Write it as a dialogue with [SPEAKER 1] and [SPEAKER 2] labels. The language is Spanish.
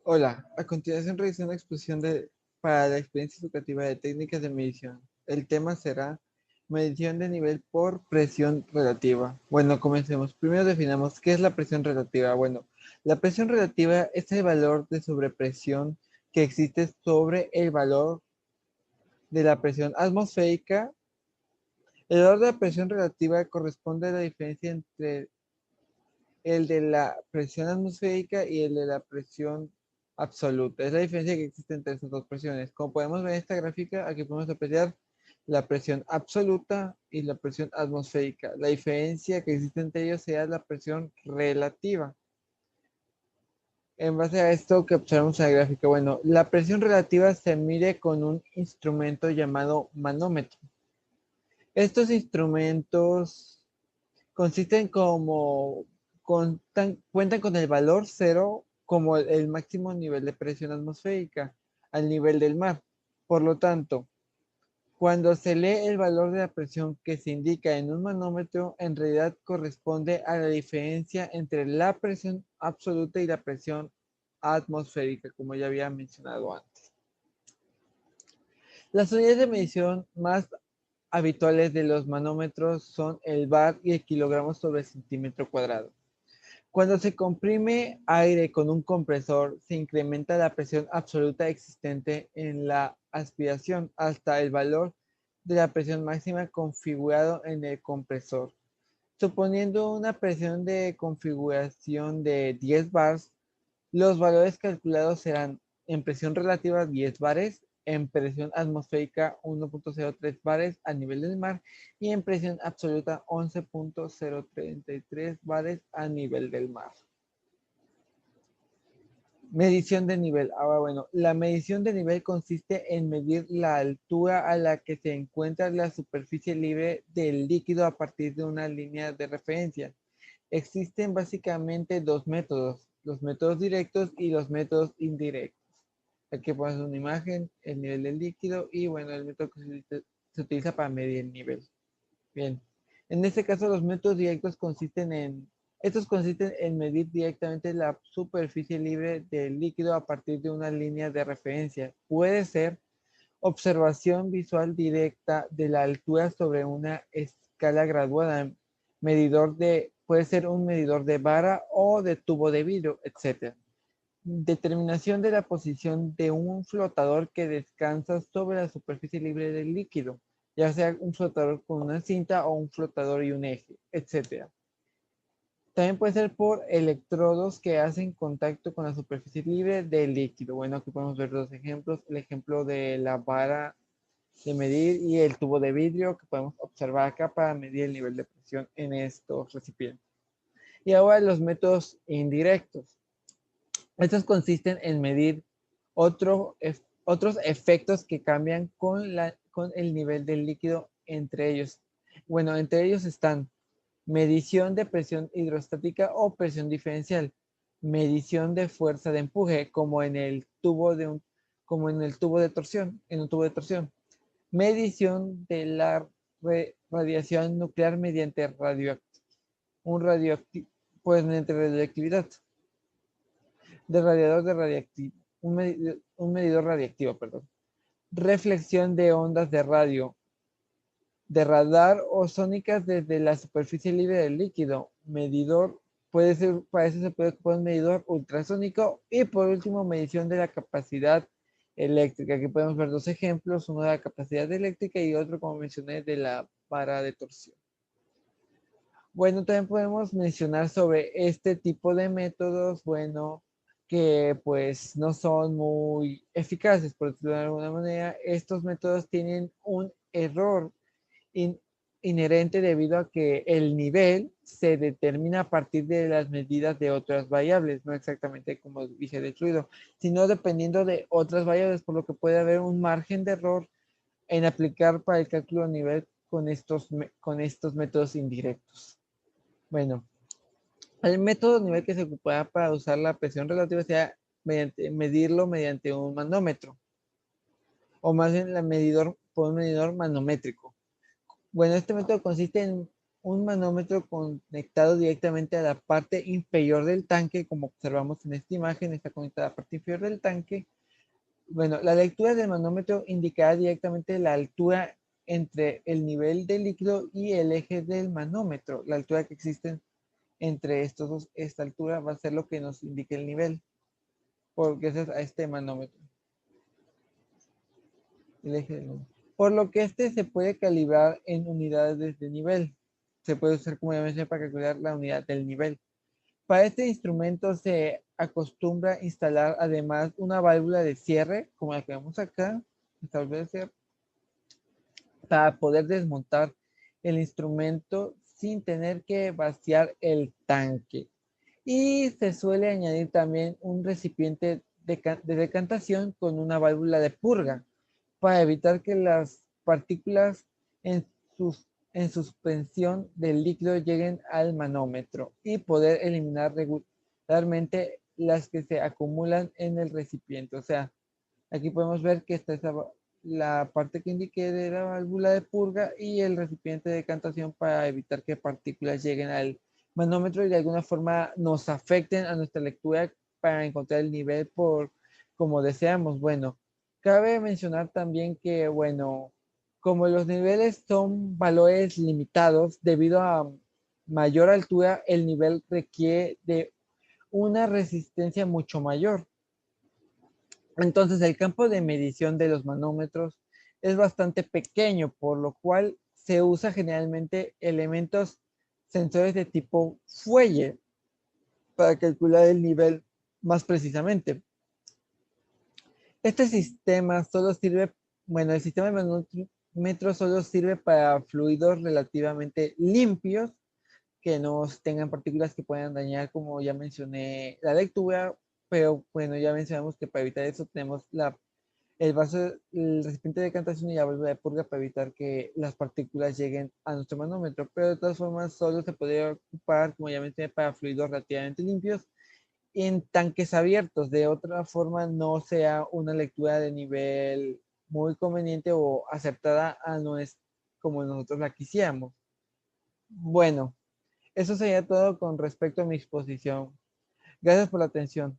[SPEAKER 1] Hola, a continuación realizaré una exposición para la experiencia educativa de técnicas de medición. El tema será medición de nivel por presión relativa. Bueno, comencemos. Primero definamos qué es la presión relativa. Bueno, la presión relativa es el valor de sobrepresión que existe sobre el valor de la presión atmosférica. El valor de la presión relativa corresponde a la diferencia entre el de la presión atmosférica y el de la presión absoluta. Es la diferencia que existe entre esas dos presiones. Como podemos ver en esta gráfica, aquí podemos apreciar la presión absoluta y la presión atmosférica. La diferencia que existe entre ellos sea la presión relativa. En base a esto que observamos en la gráfica, bueno, la presión relativa se mide con un instrumento llamado manómetro. Estos instrumentos consisten cuentan con el valor cero como el máximo nivel de presión atmosférica al nivel del mar. Por lo tanto, cuando se lee el valor de la presión que se indica en un manómetro, en realidad corresponde a la diferencia entre la presión absoluta y la presión atmosférica, como ya había mencionado antes. Las unidades de medición más habituales de los manómetros son el bar y el kilogramo sobre centímetro cuadrado. Cuando se comprime aire con un compresor, se incrementa la presión absoluta existente en la aspiración hasta el valor de la presión máxima configurado en el compresor. Suponiendo una presión de configuración de 10 bars, los valores calculados serán en presión relativa 10 bares, en presión atmosférica 1.03 bares a nivel del mar y en presión absoluta 11.033 bares a nivel del mar. Medición de nivel. Ahora, bueno, la medición de nivel consiste en medir la altura a la que se encuentra la superficie libre del líquido a partir de una línea de referencia. Existen básicamente dos métodos, los métodos directos y los métodos indirectos. Aquí pones una imagen, el nivel del líquido y bueno, el método que se utiliza para medir el nivel. Bien, en este caso los métodos directos consisten en medir directamente la superficie libre del líquido a partir de una línea de referencia. Puede ser observación visual directa de la altura sobre una escala graduada, puede ser un medidor de vara o de tubo de vidrio, etc. Determinación de la posición de un flotador que descansa sobre la superficie libre del líquido, ya sea un flotador con una cinta o un flotador y un eje, etc. También puede ser por electrodos que hacen contacto con la superficie libre del líquido. Bueno, aquí podemos ver dos ejemplos. El ejemplo de la vara de medir y el tubo de vidrio que podemos observar acá para medir el nivel de presión en estos recipientes. Y ahora los métodos indirectos. Estos consisten en medir otros efectos que cambian con el nivel del líquido entre ellos. Bueno, entre ellos están medición de presión hidrostática o presión diferencial, medición de fuerza de empuje, como en el tubo de torsión, en un tubo de torsión, medición de la radiación nuclear mediante pues mediante radioactividad, de radiador de radiactivo, un medidor radiactivo, perdón. Reflexión de ondas de radio, de radar o sónicas desde la superficie libre del líquido. Medidor, puede ser, para eso se puede ocupar un medidor ultrasónico. Y por último, medición de la capacidad eléctrica. Aquí podemos ver dos ejemplos, uno de la capacidad eléctrica y otro, como mencioné, de la vara de torsión. Bueno, también podemos mencionar sobre este tipo de métodos, bueno, que pues no son muy eficaces, por decirlo de alguna manera. Estos métodos tienen un error in inherente debido a que el nivel se determina a partir de las medidas de otras variables, no exactamente como dije del fluido, sino dependiendo de otras variables, por lo que puede haber un margen de error en aplicar para el cálculo de nivel con estos métodos indirectos. Bueno, el método de nivel que se ocupará para usar la presión relativa sea medirlo mediante un manómetro, o más bien por un medidor manométrico. Bueno, este método consiste en un manómetro conectado directamente a la parte inferior del tanque, como observamos en esta imagen, está conectada a la parte inferior del tanque. Bueno, la lectura del manómetro indicará directamente la altura entre el nivel del líquido y el eje del manómetro. La altura que existe entre estos dos, esta altura va a ser lo que nos indique el nivel, gracias a este manómetro. El eje del manómetro. Por lo que este se puede calibrar en unidades de nivel. Se puede usar como ya mencioné para calcular la unidad del nivel. Para este instrumento se acostumbra instalar además una válvula de cierre, como la que vemos acá, esta válvula de cierre, para poder desmontar el instrumento sin tener que vaciar el tanque. Y se suele añadir también un recipiente de decantación con una válvula de purga para evitar que las partículas en, en suspensión del líquido lleguen al manómetro y poder eliminar regularmente las que se acumulan en el recipiente. O sea, aquí podemos ver que está la parte que indiqué de la válvula de purga y el recipiente de decantación para evitar que partículas lleguen al manómetro y de alguna forma nos afecten a nuestra lectura para encontrar el nivel por como deseamos. Bueno, cabe mencionar también que, bueno, como los niveles son valores limitados, debido a mayor altura, el nivel requiere de una resistencia mucho mayor. Entonces, el campo de medición de los manómetros es bastante pequeño, por lo cual se usa generalmente elementos sensores de tipo fuelle para calcular el nivel más precisamente. Este sistema solo sirve, bueno, el sistema de manómetros solo sirve para fluidos relativamente limpios que no tengan partículas que puedan dañar, como ya mencioné, la lectura, pero bueno, ya mencionamos que para evitar eso tenemos el vaso, el recipiente de decantación y la válvula de purga para evitar que las partículas lleguen a nuestro manómetro, pero de todas formas solo se podría ocupar, como ya mencioné, para fluidos relativamente limpios en tanques abiertos. De otra forma no sea una lectura de nivel muy conveniente o aceptada a como nosotros la quisiéramos. Bueno, eso sería todo con respecto a mi exposición. Gracias por la atención.